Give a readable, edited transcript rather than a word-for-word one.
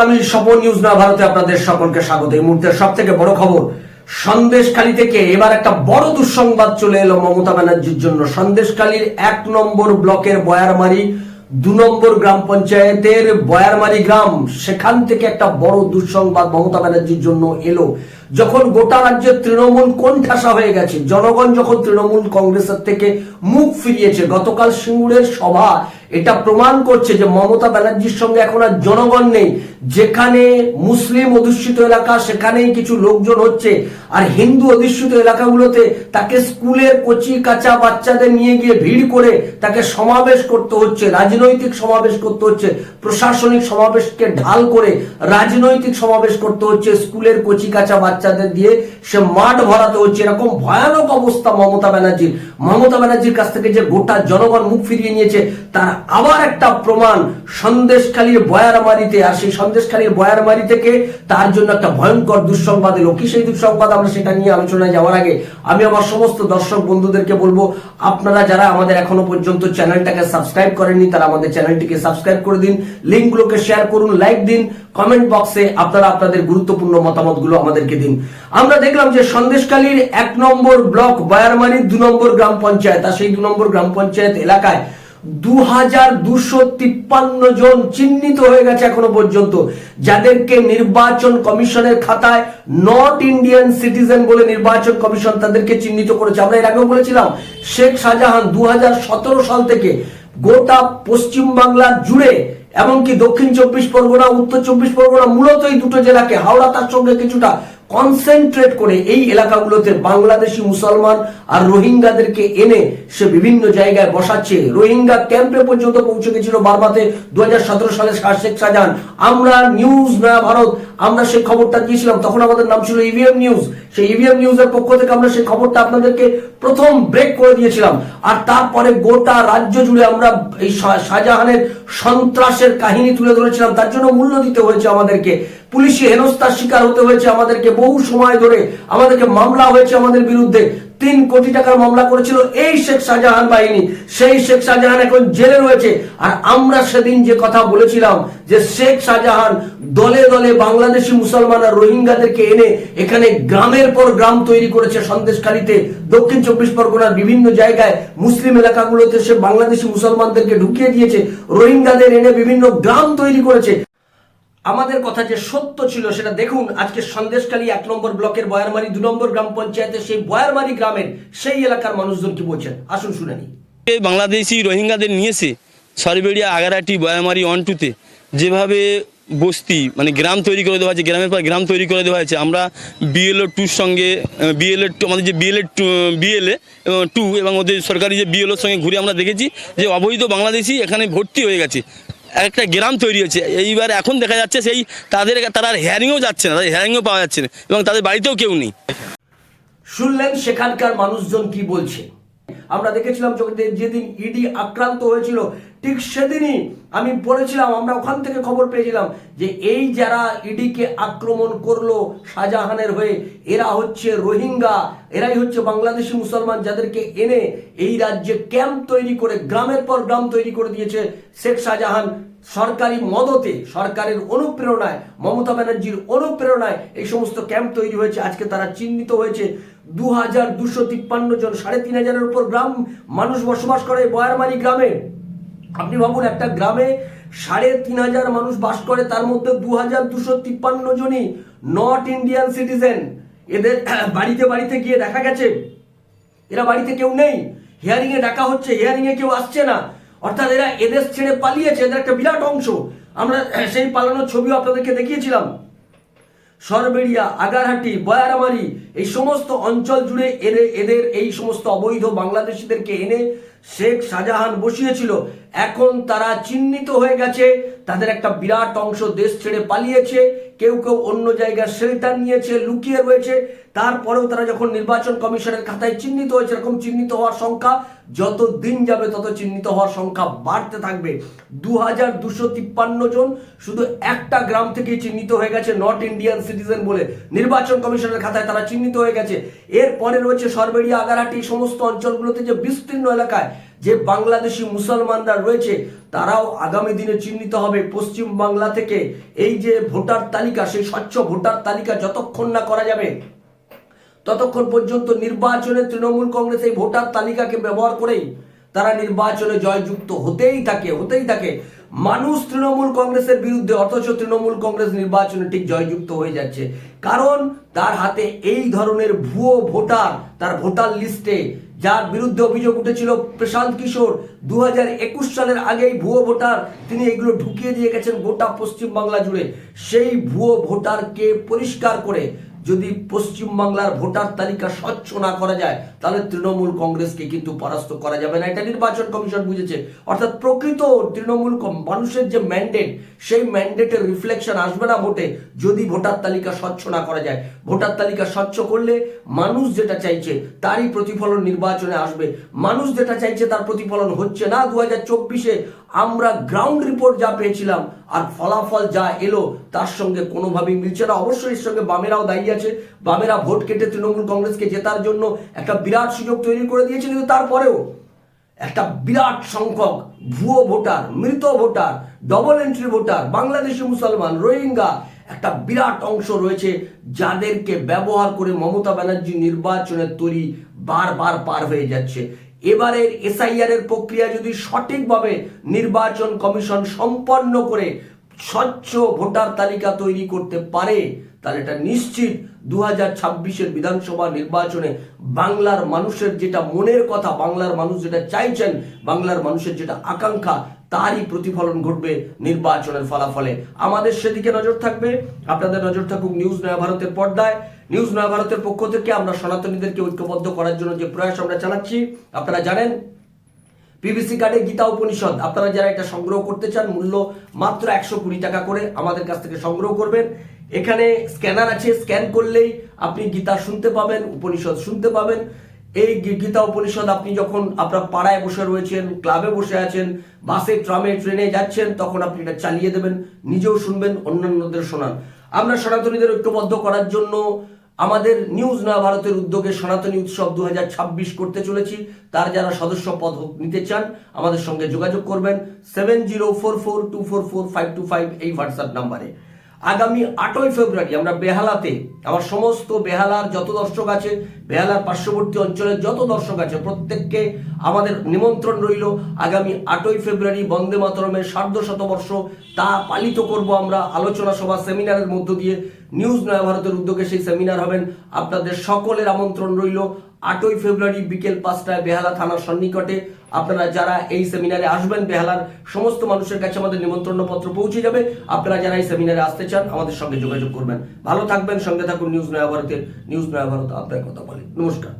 আমি স্বপন নিউজ না ভারতে আপনাদের সকলকে স্বাগত। এই মুহূর্তের সব থেকে বড় খবর, সন্দেশখালী থেকে এবার একটা বড় দুঃসংবাদ চলে এলো মমতা ব্যানার্জির জন্য। সন্দেশখালীর 1 নম্বর ব্লকের বয়ারমারি 2 নম্বর গ্রাম পঞ্চায়েতের বয়ারমারি গ্রাম, সেখান থেকে একটা বড় দুঃসংবাদ মমতা ব্যানার্জির জন্য এলো। যখন গোটা রাজ্যের তৃণমূল কোণঠাসা হয়ে গেছে, জনগণ যখন তৃণমূল কংগ্রেসের থেকে মুখ ফিরিয়েছে, গতকাল সিঙ্গুরের সভা এটা প্রমাণ করছে যে মমতা ব্যানার্জির সঙ্গে এখন আর জনগণ নেই। যেখানে মুসলিম অধ্যুষিত এলাকা সেখানেই কিছু লোকজন হচ্ছে, আর হিন্দু অধ্যুষিত এলাকাগুলোতে তাকে স্কুলের কচি কাঁচা বাচ্চাদের নিয়ে গিয়ে ভিড় করে তাকে সমাবেশ করতে হচ্ছে, রাজনৈতিক সমাবেশ করতে হচ্ছে, প্রশাসনিক সমাবেশকে ঢাল করে রাজনৈতিক সমাবেশ করতে হচ্ছে, স্কুলের কচি কাঁচা বাচ্চাদের দিয়ে সে মাঠ ভরাতে হচ্ছে। এরকম ভয়ানক অবস্থা মমতা ব্যানার্জির কাছ থেকে যে গোটা জনগণ মুখ ফিরিয়ে নিয়েছে, তার আবার একটা প্রমাণ সন্দেশখালীর বয়ারমারিতে। আর সেই সন্দেশখালীর বয়ারমারি থেকে তার জন্য একটা ভয়ঙ্কর দুঃসংবাদ এলো। কি সেই দুঃসংবাদ, আমরা সেটা নিয়ে আলোচনায় যাওয়ার আগে আমি আমার সমস্ত দর্শক বন্ধুদেরকে বলবো, আপনারা যারা আমাদের এখনো পর্যন্ত চ্যানেলটাকে সাবস্ক্রাইব করেননি তারা আমাদের চ্যানেলটিকে সাবস্ক্রাইব করে দিন, লিঙ্কগুলোকে শেয়ার করুন, লাইক দিন, কমেন্ট বক্সে আপনারা আপনাদের গুরুত্বপূর্ণ মতামতগুলো আমাদেরকে দিন। আমরা দেখলাম যে সন্দেশখালীর 1 নম্বর ব্লক বয়ারমারি 2 নম্বর গ্রাম পঞ্চায়েত, আর সেই 2 নম্বর গ্রাম পঞ্চায়েত এলাকায় 2253 জন চিহ্নিত হয়ে গেছে এখনো পর্যন্ত, যাদেরকে নির্বাচন কমিশনের খাতায় নট ইন্ডিয়ান সিটিজেন বলে নির্বাচন কমিশন তাদেরকে চিহ্নিত করেছে। আমরা এর আগেও বলেছিলাম, শেখ শাহজাহান 2017 সাল থেকে গোটা পশ্চিম বাংলা জুড়ে, এমনকি দক্ষিণ 24 পরগনা, উত্তর 24 পরগনা, মূলত এই দুটো জেলাকে, হাওড়া তার সঙ্গে কিছুটা কনসেন্ট্রেট করে এই এলাকাগুলোতে বাংলাদেশি মুসলমান আর রোহিঙ্গাদেরকে এনে সে বিভিন্ন জায়গায় বসাচ্ছে। রোহিঙ্গা ক্যাম্পে পর্যন্ত পৌঁছে গেছিল বারবাতে 2017 সালে শেখ শাহজাহান। আমরা নিউজ না ভারত আমরা সেই খবরটা দিয়েছিলাম, তখন আমাদের নাম ছিল ইভিএম নিউজ। সেই ইভিএম নিউজের পক্ষ থেকে আমরা সেই খবরটা আপনাদেরকে প্রথম ব্রেক করে দিয়েছিলাম। আর তারপরে গোটা রাজ্য জুড়ে আমরা এই শাহজাহানের সন্ত্রাসের কাহিনী তুলে ধরেছিলাম। তার জন্য মূল্য দিতে হয়েছে আমাদেরকে, পুলিশি হেনস্থার শিকার হতে হয়েছে আমাদেরকে, বহু সময় ধরে আমাদেরকে মামলা হয়েছে আমাদের বিরুদ্ধে। 3 কোটি টাকার মামলা করেছিল এই শেখ শাহজাহান বাহিনী। সেই শেখ শাহজাহান এখন জেলে রয়েছে। আর আমরা সেদিন যে কথা বলেছিলাম যে শেখ শাহজাহান দলে দলে বাংলাদেশি মুসলমান আর রোহিঙ্গাদেরকে এনে এখানে গ্রামের পর গ্রাম তৈরি করেছে। সন্দেশখালীতে, দক্ষিণ 24 পরগনার বিভিন্ন জায়গায় মুসলিম এলাকাগুলোতে সে বাংলাদেশি মুসলমানদেরকে ঢুকিয়ে দিয়েছে, রোহিঙ্গাদের এনে বিভিন্ন গ্রাম তৈরি করেছে। আমাদের কথা যে সত্য ছিল সেটা দেখুন আজকে সন্দেশখালী 1 নম্বর ব্লকের বয়ারমারি 2 নম্বর গ্রাম পঞ্চায়েতের সেই বয়ারমারি গ্রামের সেই এলাকার মানুষজন কি বলছেন, আসুন শুনে নিই। বাংলাদেশি রোহিঙ্গাদের নিয়েছে সরবেড়িয়া, আগারাটি, বয়ারমারি 1-2-তে যেভাবে বস্তি মানে গ্রাম তৈরি করে দেওয়া হয়েছে, গ্রামের পর গ্রাম তৈরি করে দেওয়া হয়েছে। আমরা BLO 2 সঙ্গে আমাদের যে BLA 2 এবং ওদের সরকারি যে BLOর সঙ্গে ঘুরে আমরা দেখেছি যে অবৈধ বাংলাদেশি এখানে ভর্তি হয়ে গেছে, একটা গ্রাম তৈরি হয়েছে। এইবার এখন দেখা যাচ্ছে সেই তারা হেয়ারিংও যাচ্ছে না, তাদের হেয়ারিংও পাওয়া যাচ্ছে না এবং তাদের বাড়িতেও কেউ নেই। শুনলেন সেখানকার মানুষজন কি বলছে। আমরা দেখেছিলাম যেদিন ইডি আক্রান্ত হয়েছিল ঠিক সেদিনই আমি বলেছিলাম, আমরা ওখান থেকে খবর পেয়েছিলাম যে এই যারা ইডিকে আক্রমণ করলো শাহজাহানের হয়ে, এরা হচ্ছে রোহিঙ্গা, এরাই হচ্ছে বাংলাদেশি মুসলমান, যাদেরকে এনে এই রাজ্যে ক্যাম্প তৈরি করে গ্রামের পর গ্রাম তৈরি করে দিয়েছে শেখ শাহজাহান। সরকারি মদতে, সরকারের অনুপ্রেরণায়, মমতা ব্যানার্জির অনুপ্রেরণায় এই সমস্ত ক্যাম্প তৈরি হয়েছে। আজকে তারা চিহ্নিত হয়েছে 2253 জন, 3500-এর উপর গ্রাম মানুষ বসবাস করে বয়ারমারি গ্রামে। আপনি ভাবুন, একটা গ্রামে 3500 মানুষ বাস করে, তার মধ্যে 2253 জনই নট ইন্ডিয়ান সিটিজেন। এদের বাড়িতে বাড়িতে গিয়ে দেখা গেছে এরা বাড়িতে কেউ নেই, হিয়ারিং এ ডাকা হচ্ছে, হিয়ারিং এ কেউ আসছে না, অর্থাৎ এরা এদেশ ছেড়ে পালিয়েছে। এদের একটা বিরাট অংশ, আমরা সেই পালানোর ছবিও আপনাদেরকে দেখিয়েছিলাম। সরবেড়িয়া, আগারহাটি, বয়ারমারি এই সমস্ত অঞ্চল জুড়ে এদের এই সমস্ত অবৈধ বাংলাদেশিদেরকে এনে শেখ শাহজাহান বসিয়েছিল। এখন তারা চিহ্নিত হয়ে গেছে, তাদের একটা বিরাট অংশ দেশ ছেড়ে পালিয়েছে, কেউ কেউ অন্য জায়গায় শেল্টার নিয়েছে, লুকিয়ে রয়েছে। তারপরেও তারা যখন নির্বাচন কমিশনের খাতায় চিহ্নিত হয়েছে, এরকম চিহ্নিত হওয়ার সংখ্যা যত দিন যাবে তত চিহ্নিত হওয়ার সংখ্যা বাড়তে থাকবে। 2253 জন শুধু একটা গ্রাম থেকে চিহ্নিত হয়ে গেছে নট ইন্ডিয়ান সিটিজেন বলে, নির্বাচন কমিশনের খাতায় তারা চিহ্নিত হয়ে গেছে। এরপরে রয়েছে সরবেড়িয়া, আগারহাটি সমস্ত অঞ্চলগুলোতে যে বিস্তীর্ণ এলাকায় যে বাংলাদেশি মুসলমানরা রয়েছে তারাও আগামী দিনে চিহ্নিত হবে। পশ্চিম বাংলা থেকে এই যে ভোটার তালিকা, সেই স্বচ্ছ ভোটার তালিকা যতক্ষণ না করা যাবে ততক্ষণ পর্যন্ত নির্বাচনে তৃণমূল কংগ্রেস এই ভোটার তালিকাকে ব্যবহার করেই তারা নির্বাচনে জয়যুক্ত হতেই থাকে। মানুষ তৃণমূল কংগ্রেসের বিরুদ্ধে, অথচ তৃণমূল কংগ্রেস নির্বাচনে ঠিক জয়যুক্ত হয়ে যাচ্ছে, কারণ তার হাতে এই ধরনের ভুয়ো ভোটার, তার ভোটার লিস্টে যার বিরুদ্ধে অভিযোগ উঠেছিল প্রশান্ত কিশোর 2021 সালের আগেই ভুয়ো ভোটার, তিনি এগুলো ঢুকিয়ে দিয়ে গেছেন গোটা পশ্চিম বাংলা জুড়ে। সেই ভুয়ো ভোটারকে পরিষ্কার করে যদি পশ্চিমবাংলার ভোটার তালিকা স্বচ্ছ না করা যায় তাহলে তৃণমূল কংগ্রেসকে কিন্তু পরাস্ত করা যাবে না, এটা নির্বাচন কমিশন বুঝেছে। অর্থাৎ প্রকৃত তৃণমূল মানুষের যে ম্যান্ডেট, সেই ম্যান্ডেটের রিফ্লেকশন আসবে না ভোটে যদি ভোটার তালিকা স্বচ্ছ না করা যায়। ভোটার তালিকা স্বচ্ছ করলে মানুষ যেটা চাইছে তারই প্রতিফলন নির্বাচনে আসবে। মানুষ যেটা চাইছে তার প্রতিফলন হচ্ছে না। 2024-এ আমরা গ্রাউন্ড রিপোর্ট যা পেয়েছিলাম আর ফলাফল যা এলো তার সঙ্গে কোনোভাবেই মিলছে না। অবশ্যই এর সঙ্গে বামেরাও দায়ী আছে। বামেরা ভোট কেটে তৃণমূল কংগ্রেসকে জেতার জন্য একটা বিরাট সুযোগ তৈরি করে দিয়েছে, কিন্তু তারপরেও একটা বিরাট সংখ্যক ভুয়ো ভোটার, মৃত voter, double entry voter, Bangladeshi মুসলমান, রোহিঙ্গা, একটা বিরাট অংশ রয়েছে যাদেরকে ব্যবহার করে মমতা ব্যানার্জি নির্বাচনের তরি বারবার পার হয়ে যাচ্ছে। এবারের এসআইআর এর প্রক্রিয়া যদি সঠিকভাবে নির্বাচন কমিশন সম্পন্ন করে স্বচ্ছ ভোটার তালিকা তৈরি করতে পারে তাহলে এটা নিশ্চিত 2026-এর বিধানসভা নির্বাচনে বাংলার মানুষের যেটা মনের কথা, বাংলার মানুষ যেটা চাইছেন, বাংলার মানুষের যেটা আকাঙ্ক্ষা, তারই প্রতিফলন ঘটবে নির্বাচনের ফলাফলে। আমাদের সেদিকে নজর থাকবে, আপনাদের নজর থাকুক নিউজ নয়া ভারতের পর্দায়। নিউজ নয়া ভারতের পক্ষ থেকে আমরা সনাতনীদেরকে ঐক্যবদ্ধ করার জন্য যে প্রয়াস আমরা চালাচ্ছি, আপনারা জানেন পিভিসি কার্ডে গীতা উপনিষদ আপনারা যারা এটা সংগ্রহ করতে চান, মূল্য মাত্র 120 টাকা করে আমাদের কাছ থেকে সংগ্রহ করবেন। এখানে স্ক্যানার আছে, স্ক্যান করলেই আপনি গীতা শুনতে পাবেন, উপনিষদ শুনতে পাবেন। এই গীতা উপনিষদ আপনি যখন আপনার পাড়ায় বসে রয়েছেন, ক্লাবে বসে আছেন, বাসে, ট্রামে, ট্রেনে যাচ্ছেন, তখন আপনি এটা চালিয়ে দেবেন, নিজেও শুনবেন, অন্যান্যদের শোনান। আমরা সনাতনীদের ঐক্যবদ্ধ করার জন্য আমাদের নিউজ নয়া ভারতের উদ্যোগে সনাতনী উৎসব 2026 করতে চলেছি। তার যারা সদস্য পদ নিতে চান আমাদের সঙ্গে যোগাযোগ করবেন 7044244525 এই হোয়াটসঅ্যাপ নাম্বারে। আগামী 8ই ফেব্রুয়ারি আমরা বেহালাতে, আমার সমস্ত বেহালার যত দর্শক আছে, বেহালার পার্শ্ববর্তী অঞ্চলের যত দর্শক আছে, প্রত্যেককে আমাদের নিমন্ত্রণ রইল। আগামী 8ই ফেব্রুয়ারি বন্দে মাতরমের 150 তা পালিত করব আমরা আলোচনা সভা, সেমিনারের মধ্য দিয়ে। নিউজ নয়া ভারতের উদ্যোগে সেই সেমিনার হবেন, আপনাদের সকলের আমন্ত্রণ রইল। 8ই ফেব্রুয়ারি বিকেল 5টায় বেহালা থানার সন্নিকটে আপনারা যারা এই সেমিনারে আসবেন, বেহালার সমস্ত মানুষের কাছে আমাদের নিমন্ত্রণ পত্র পৌঁছে যাবে। আপনারা যারা এই সেমিনারে আসতে চান আমাদের সঙ্গে যোগাযোগ করবেন। ভালো থাকবেন, সঙ্গে থাকুন নিউজ নয়া ভারতের। নিউজ নয়া ভারত আপনার কথা বলে। নমস্কার।